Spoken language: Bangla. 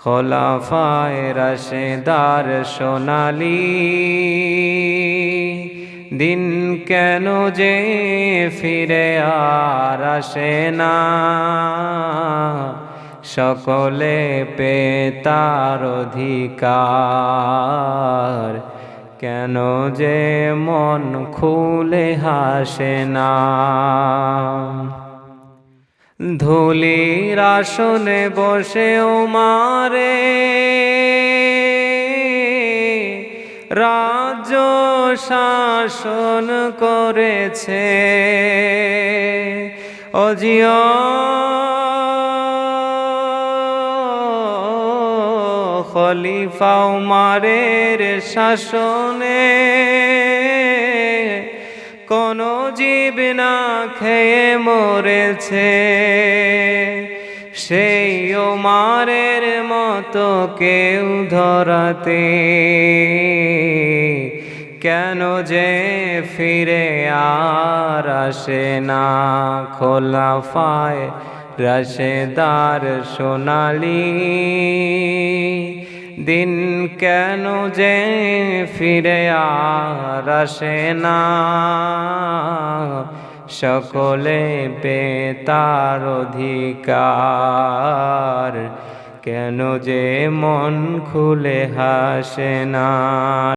খোলাফায়ে রাশেদার সোনালী দিন কেন যে ফিরে আর আসে না, সকলে পেয়ে তার অধিকার, কেন যে মন খুলে হাসে না। ধুলির আসনে বসে ওমারে রাজ্য শাসন করেছে, অজিয় খলিফা উমারের শাসনে কোন জীব না খেয়ে মরেছে, সেই ওমারের মতো কেউ ধরাতে কেন যে ফিরে আর আসে না। খোলাফায়ে রাশেদার সোনালী দিন কেন যে ফিরে আর আসে না, সকলে পেয়ে তার অধিকার, কেন যে মন খুলে হাসে না।